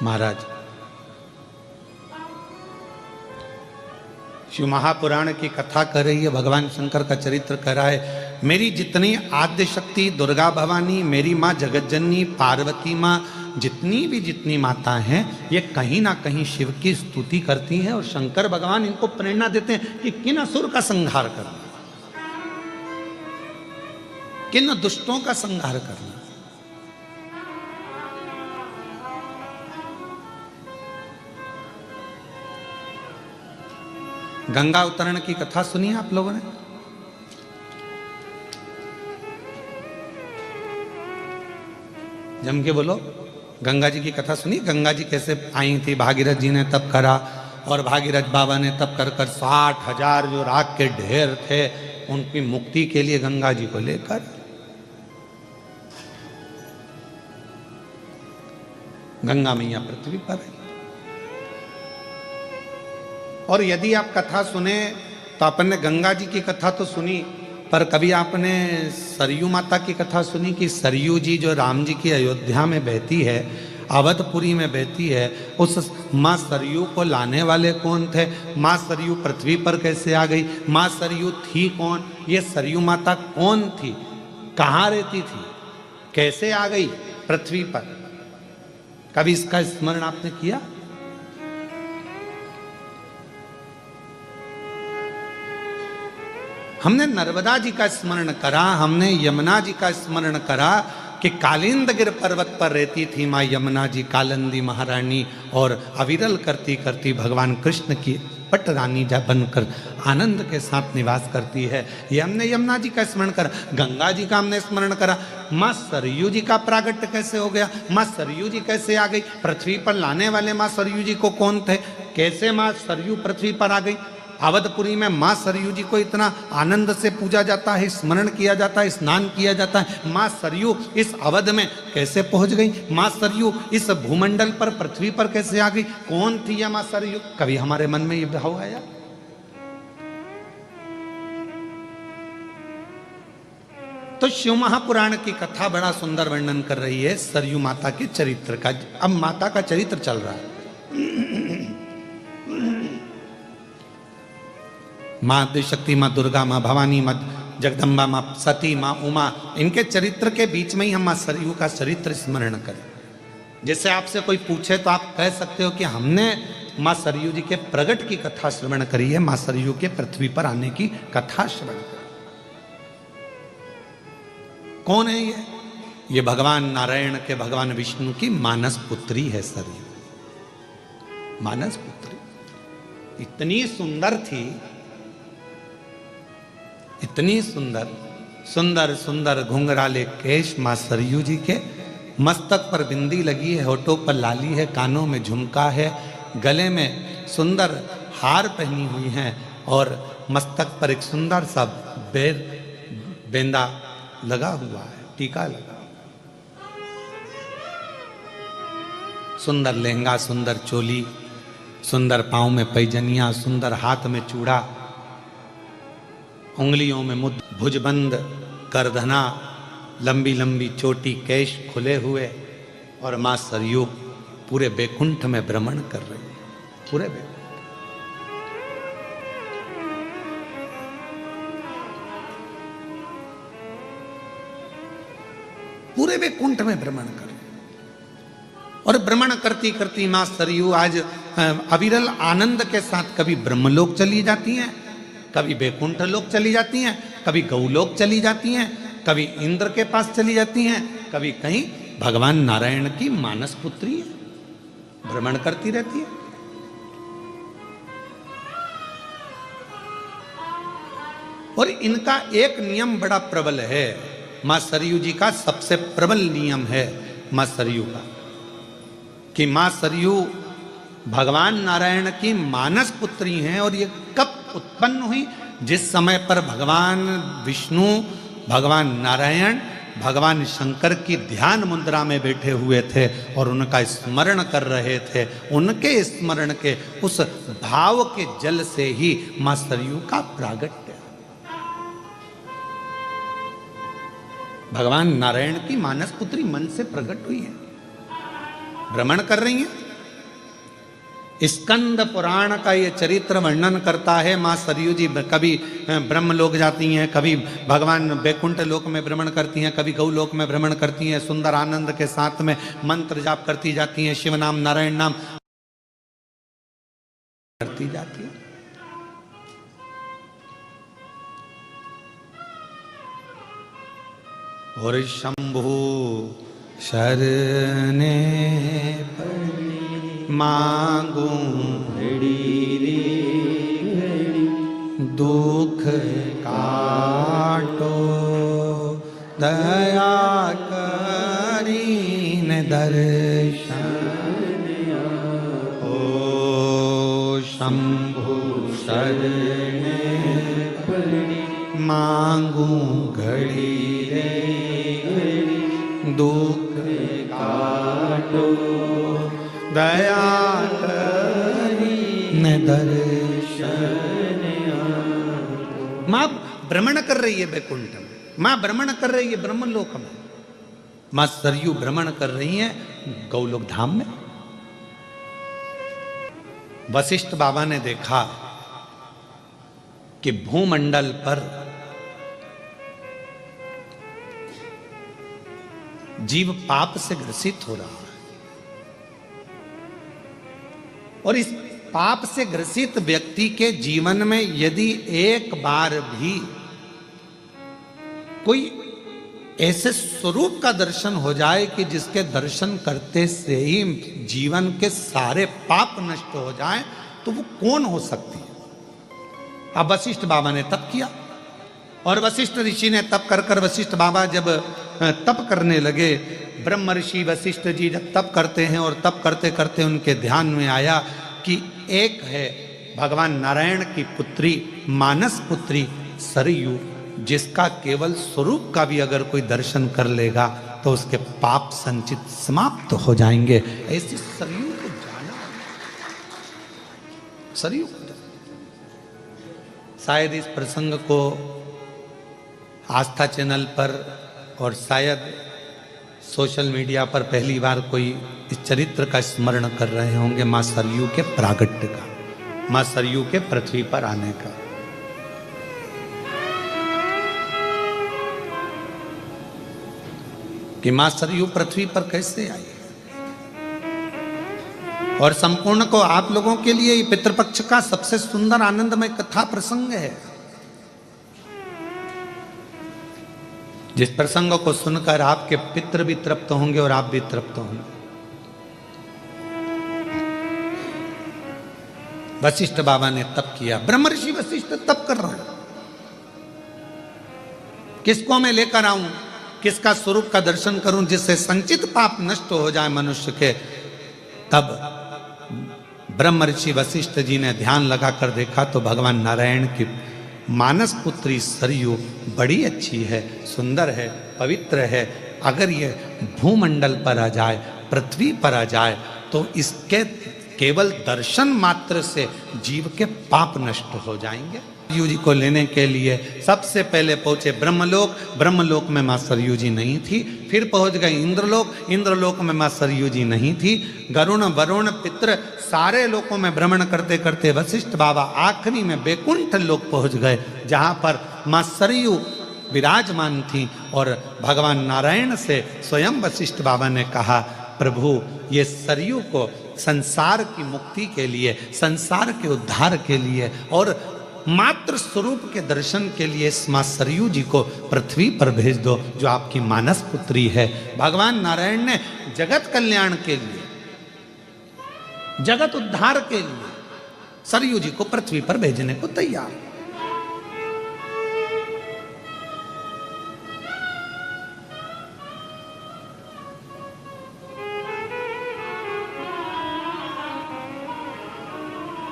महाराज, शिव महापुराण की कथा कर रही है, भगवान शंकर का चरित्र कर रहा है। मेरी जितनी आद्य शक्ति दुर्गा भवानी, मेरी माँ जगतजननी, पार्वती माँ, जितनी माता हैं, ये कहीं ना कहीं शिव की स्तुति करती हैं और शंकर भगवान इनको प्रेरणा देते हैं कि किन असुर का संहार करना, किन दुष्टों का संहार करना। गंगा अवतरण की कथा सुनी आप लोगों ने? जम के बोलो, गंगा जी की कथा सुनी? गंगा जी कैसे आई थी, भागीरथ जी ने तप करा और भागीरथ बाबा ने तप कर 60,000 जो राख के ढेर थे उनकी मुक्ति के लिए गंगा जी को लेकर गंगा मैया पृथ्वी पर है। और यदि आप कथा सुने तो अपन ने गंगा जी की कथा तो सुनी, पर कभी आपने सरयू माता की कथा सुनी कि सरयू जी जो राम जी की अयोध्या में बहती है, अवधपुरी में बहती है, उस माँ सरयू को लाने वाले कौन थे? माँ सरयू पृथ्वी पर कैसे आ गई? माँ सरयू थी कौन? ये सरयू माता कौन थी? कहाँ रहती थी? कैसे आ गई पृथ्वी पर? कभी इसका स्मरण आपने किया? हमने नर्मदा जी का स्मरण करा, हमने यमुना जी का स्मरण करा कि कालिंदगिर पर्वत पर रहती थी माँ यमुना जी, कालिंदी महारानी, और अविरल करती करती भगवान कृष्ण की पट रानी जा बनकर आनंद के साथ निवास करती है। ये हमने यमुना जी का स्मरण करा। गंगा जी का हमने स्मरण करा। माँ सरयू जी का प्रागट्य कैसे हो गया? माँ सरयू जी कैसे आ गई पृथ्वी पर? लाने वाले माँ सरयू जी को कौन थे? कैसे माँ सरयू पृथ्वी पर आ गई? अवधपुरी में माँ सरयू जी को इतना आनंद से पूजा जाता है, स्मरण किया जाता है, स्नान किया जाता है। माँ सरयू इस अवध में कैसे पहुंच गई? माँ सरयू इस भूमंडल पर, पृथ्वी पर कैसे आ गई? कौन थी यह माँ सरयू? कभी हमारे मन में ये भाव आया? तो शिव महापुराण की कथा बड़ा सुंदर वर्णन कर रही है सरयू माता के चरित्र का। अब माता का चरित्र चल रहा है। माँ आदिशक्ति, माँ दुर्गा, माँ भवानी, माँ जगदम्बा, माँ सती, माँ उमा, इनके चरित्र के बीच में ही हम माँ सरयू का चरित्र स्मरण करें। जैसे आपसे कोई पूछे तो आप कह सकते हो कि हमने माँ सरयू जी के प्रगट की कथा श्रवण करी है, माँ सरयू के पृथ्वी पर आने की कथा श्रवण करी। कौन है ये? ये भगवान नारायण के, भगवान विष्णु की मानस पुत्री है सरयू। मानस पुत्री इतनी सुंदर थी, इतनी सुंदर, सुंदर सुंदर घुंघराले केश माँ सरयू जी के, मस्तक पर बिंदी लगी है, होठों पर लाली है, कानों में झुमका है, गले में सुंदर हार पहनी हुई हैं और मस्तक पर एक सुंदर सा बेंदा लगा हुआ है, टीका लगा। सुंदर लहंगा, सुंदर चोली, सुंदर पांव में पैजनिया, सुंदर हाथ में चूड़ा, उंगलियों में मुद्द, भुजबंद करधना, लंबी लंबी चोटी, केश खुले हुए, और माँ सरयू पूरे बैकुंठ में भ्रमण कर रही है। पूरे बैकुंठ, पूरे बैकुंठ में भ्रमण कर रही है। और भ्रमण करती करती माँ सरयू आज अविरल आनंद के साथ कभी ब्रह्मलोक चली जाती हैं, कभी बैकुंठ लोक चली जाती हैं, कभी गौलोक चली जाती हैं, कभी इंद्र के पास चली जाती हैं, कभी कहीं भगवान नारायण की मानस पुत्री है, भ्रमण करती रहती है। और इनका एक नियम बड़ा प्रबल है, मां सरयू जी का सबसे प्रबल नियम है मां सरयू का, कि मां सरयू भगवान नारायण की मानस पुत्री हैं। और ये कब उत्पन्न हुई? जिस समय पर भगवान विष्णु, भगवान नारायण, भगवान शंकर की ध्यान मुद्रा में बैठे हुए थे और उनका स्मरण कर रहे थे, उनके स्मरण के उस भाव के जल से ही मां सरयू का प्रागट्य। भगवान नारायण की मानस पुत्री मन से प्रकट हुई है, भ्रमण कर रही हैं। स्कंद पुराण का ये चरित्र वर्णन करता है। माँ सरयू जी कभी ब्रह्म लोक जाती हैं, कभी भगवान वैकुंठ लोक में भ्रमण करती हैं, कभी गौ लोक में भ्रमण करती हैं, सुंदर आनंद के साथ में मंत्र जाप करती जाती हैं, शिव नाम नारायण नाम करती जाती है। और शंभु शरणे मांगू दुख काटो दया करीन दर्शन ओ शंभु शरणे मांगू घड़ी रे दुख काटो दया करीन दर्शन। माँ भ्रमण कर रही है वैकुंठ में, माँ भ्रमण कर रही है ब्रह्मलोक में, माँ सरयू भ्रमण कर रही है गौलोक धाम में। वशिष्ठ बाबा ने देखा कि भूमंडल पर जीव पाप से ग्रसित हो रहा है, और इस पाप से ग्रसित व्यक्ति के जीवन में यदि एक बार भी कोई ऐसे स्वरूप का दर्शन हो जाए कि जिसके दर्शन करते से ही जीवन के सारे पाप नष्ट हो जाएं, तो वो कौन हो सकती है। अब वशिष्ठ बाबा ने तप किया, और वशिष्ठ ऋषि ने तप कर कर वशिष्ठ बाबा जब तप करने लगे, ब्रह्म ऋषि वशिष्ठ जी जब तप करते हैं और तप करते करते उनके ध्यान में आया कि एक है भगवान नारायण की पुत्री मानस पुत्री सरयू, जिसका केवल स्वरूप का भी अगर कोई दर्शन कर लेगा तो उसके पाप संचित समाप्त हो जाएंगे। ऐसी सरयू को जाना, सरयू को शायद इस प्रसंग को आस्था चैनल पर और शायद सोशल मीडिया पर पहली बार कोई इस चरित्र का स्मरण कर रहे होंगे, मां सरयू के प्रागट्य का, मां सरयू के पृथ्वी पर आने का। कि मां सरयू पृथ्वी पर कैसे आई, और संपूर्ण को आप लोगों के लिए ये पितृपक्ष का सबसे सुंदर आनंदमय कथा प्रसंग है, जिस प्रसंग को सुनकर आपके पितृ भी तृप्त होंगे और आप भी तृप्त होंगे। वशिष्ठ बाबा ने तप किया, ब्रह्म ऋषि वशिष्ठ तप कर रहे हैं, किसको मैं लेकर आऊं, किसका स्वरूप का दर्शन करूं जिससे संचित पाप नष्ट हो जाए मनुष्य के। तब ब्रह्म ऋषि वशिष्ठ जी ने ध्यान लगाकर देखा तो भगवान नारायण की मानस पुत्री सरयू बड़ी अच्छी है, सुंदर है, पवित्र है। अगर ये भूमंडल पर आ जाए, पृथ्वी पर आ जाए, तो इसके केवल दर्शन मात्र से जीव के पाप नष्ट हो जाएंगे। सरयू जी को लेने के लिए सबसे पहले पहुंचे ब्रह्मलोक, ब्रह्मलोक में मां सरयू जी नहीं थी। फिर पहुंच गए इंद्रलोक, इंद्रलोक में मां सरयू जी नहीं थी। गरुण वरुण पितृ सारे लोकों में भ्रमण करते करते वशिष्ठ बाबा आखिरी में वैकुंठ लोक पहुंच गए, जहां पर मां सरयू विराजमान थी। और भगवान नारायण से स्वयं वशिष्ठ बाबा ने कहा, प्रभु ये सरयू को संसार की मुक्ति के लिए, संसार के उद्धार के लिए और मात्र स्वरूप के दर्शन के लिए इस मां सरयू जी को पृथ्वी पर भेज दो, जो आपकी मानस पुत्री है। भगवान नारायण ने जगत कल्याण के लिए, जगत उद्धार के लिए सरयू जी को पृथ्वी पर भेजने को तैयार।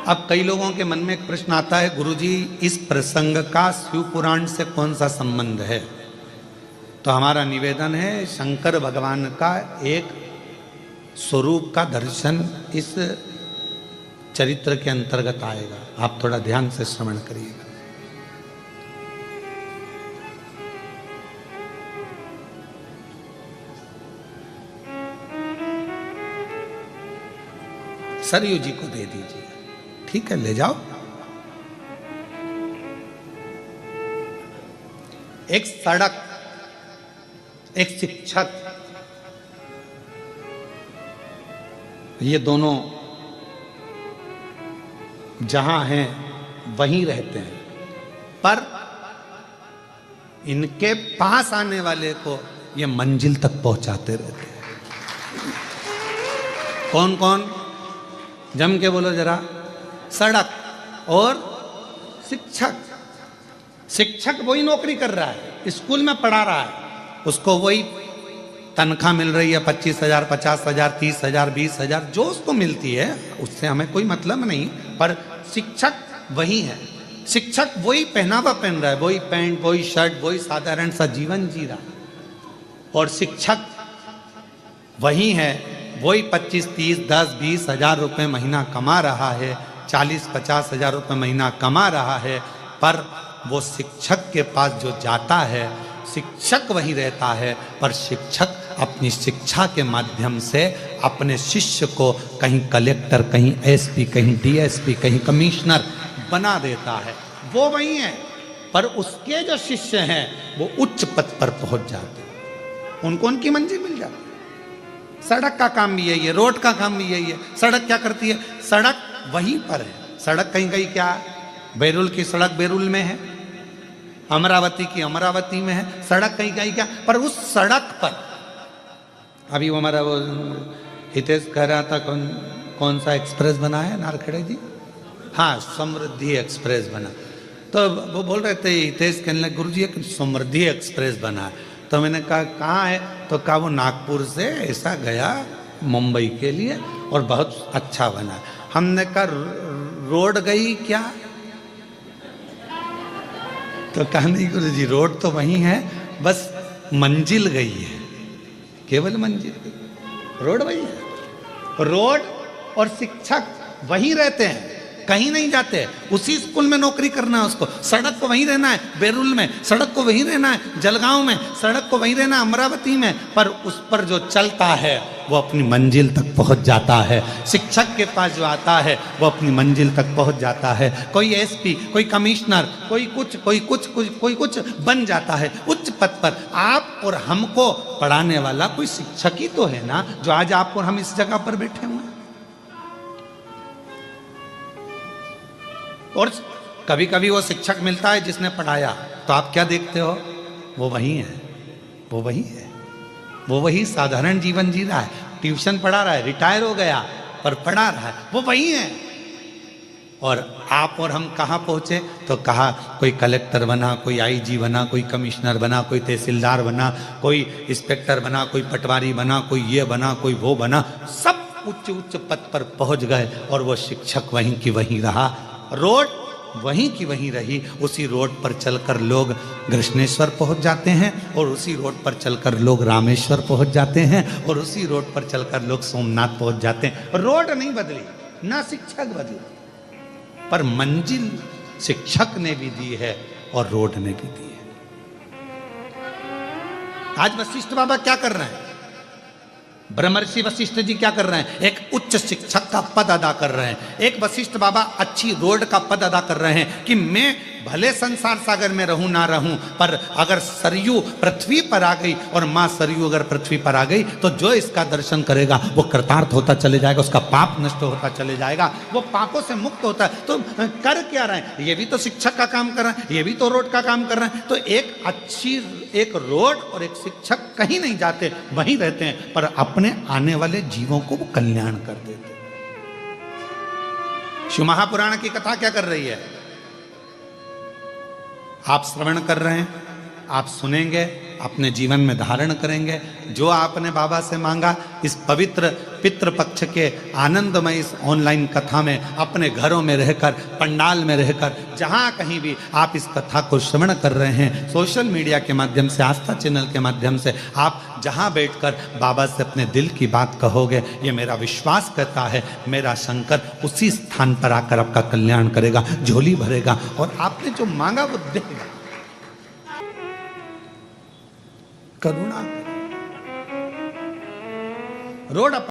अब कई लोगों के मन में एक प्रश्न आता है, गुरुजी इस प्रसंग का शिव पुराण से कौन सा संबंध है? तो हमारा निवेदन है, शंकर भगवान का एक स्वरूप का दर्शन इस चरित्र के अंतर्गत आएगा। आप थोड़ा ध्यान से श्रवण करिएगा। सरयू जी को दे दीजिए। ठीक है, ले जाओ। एक सड़क, एक शिक्षक, ये दोनों जहां हैं वहीं रहते हैं, पर इनके पास आने वाले को ये मंजिल तक पहुंचाते रहते हैं। कौन कौन? जम के बोलो जरा। सड़क और शिक्षक। शिक्षक वही नौकरी कर रहा है, स्कूल में पढ़ा रहा है, उसको वही तनख्वाह मिल रही है 25,000, 50,000, 30,000, 20,000, जो उसको मिलती है, उससे हमें कोई मतलब नहीं। पर शिक्षक वही है, शिक्षक वही पहनावा पहन रहा है, वही पैंट, वही शर्ट, वही साधारण सा जीवन जी रहा है। और शिक्षक वही है, वही 25, 30, 10, 20 हजार रुपये महीना कमा रहा है, 40, 50 हजार रुपये महीना कमा रहा है। पर वो शिक्षक के पास जो जाता है, शिक्षक वहीं रहता है, पर शिक्षक अपनी शिक्षा के माध्यम से अपने शिष्य को कहीं कलेक्टर, कहीं एसपी, कहीं डीएसपी, कहीं कमिश्नर बना देता है। वो वही है, पर उसके जो शिष्य हैं वो उच्च पद पर पहुंच जाते हैं, उनको उनकी मंजिल मिल जाती है। सड़क का काम भी यही है, रोड का काम भी यही है। सड़क क्या करती है? सड़क वहीं पर है। सड़क कहीं कहीं क्या है? बैरुल की सड़क बैरुल में है, अमरावती की अमरावती में है। सड़क कहीं कहीं क्या, पर उस सड़क पर अभी वो हमारा वो हितेश कह रहा था, कौन सा एक्सप्रेस बना है नारखेड़े जी? हाँ, समृद्धि एक्सप्रेस बना। तो वो बोल रहे थे, हितेश कहने लगे, गुरु जी एक समृद्धि एक्सप्रेस बना है। तो मैंने कहा कहाँ है? तो कहा वो नागपुर से ऐसा गया मुंबई के लिए और बहुत अच्छा बना। हमने कहा रोड गई क्या? तो कहा नहीं गुरु जी, रोड तो वही है, बस मंजिल गई है, केवल मंजिल गई, रोड वही है। रोड और शिक्षक वहीं रहते हैं, कहीं नहीं जाते। उसी स्कूल में नौकरी करना है उसको, सड़क को वहीं रहना है बैरुल में, सड़क को वहीं रहना है जलगांव में, सड़क को वहीं रहना है अमरावती में, पर उस पर जो चलता है वो अपनी मंजिल तक पहुंच जाता है। शिक्षक के पास जो आता है वो अपनी मंजिल तक पहुंच जाता है। कोई एसपी, कोई कमिश्नर, कोई कुछ बन जाता है उच्च पद पर। आप और हमको पढ़ाने वाला कोई शिक्षक ही तो है ना, जो आज आप और हम इस जगह पर बैठे हुए हैं। और कभी कभी वो शिक्षक मिलता है जिसने पढ़ाया, तो आप क्या देखते हो? वो वही है, वो वही है, वो वही साधारण जीवन जी रहा है, ट्यूशन पढ़ा रहा है, रिटायर हो गया पर पढ़ा रहा है, वो वही है। और आप और हम कहाँ पहुँचे? तो कहा कोई कलेक्टर बना, कोई आईजी बना, कोई कमिश्नर बना, कोई तहसीलदार बना, कोई इंस्पेक्टर बना, कोई पटवारी बना, कोई ये बना, कोई वो बना, सब उच्च उच्च पद पर पहुँच गए और वो शिक्षक वहीं की वहीं रहा, रोड वहीं की वहीं रही। उसी रोड पर चलकर लोग कृष्णेश्वर पहुंच जाते हैं, और उसी रोड पर चलकर लोग रामेश्वर पहुंच जाते हैं, और उसी रोड पर चलकर लोग सोमनाथ पहुंच जाते हैं। रोड नहीं बदली, ना शिक्षक बदली, पर मंजिल शिक्षक ने भी दी है और रोड ने भी दी है। आज वशिष्ठ बाबा क्या कर रहे हैं? ब्रह्मर्षि वशिष्ठ जी क्या कर रहे हैं? एक उच्च शिक्षक का पद अदा कर रहे हैं। एक वशिष्ठ बाबा अच्छी रोड का पद अदा कर रहे हैं कि मैं भले संसार सागर में रहूं ना रहूं, पर अगर सरयू पृथ्वी पर आ गई और मां सरयू अगर पृथ्वी पर आ गई तो जो इसका दर्शन करेगा वो कृतार्थ होता चले जाएगा, उसका पाप नष्ट होता चले जाएगा, वो पापों से मुक्त होता है। तो कर क्या रहे हैं? ये भी तो शिक्षक का काम कर रहे हैं, ये भी तो रोड का काम कर रहे हैं। तो एक रोड और एक शिक्षक कहीं नहीं जाते, वहीं रहते हैं, पर अपने आने वाले जीवों को वो कल्याण कर देते। शिव महापुराण की कथा क्या कर रही है? आप श्रवण कर रहे हैं, आप सुनेंगे, अपने जीवन में धारण करेंगे। जो आपने बाबा से मांगा, इस पवित्र पितृपक्ष के आनंदमय इस ऑनलाइन कथा में, अपने घरों में रहकर, पंडाल में रहकर, जहाँ कहीं भी आप इस कथा को श्रवण कर रहे हैं, सोशल मीडिया के माध्यम से, आस्था चैनल के माध्यम से, आप जहाँ बैठकर बाबा से अपने दिल की बात कहोगे, ये मेरा विश्वास कहता है, मेरा शंकर उसी स्थान पर आकर आपका कल्याण करेगा, झोली भरेगा और आपने जो मांगा वो देगा। करुणा रोड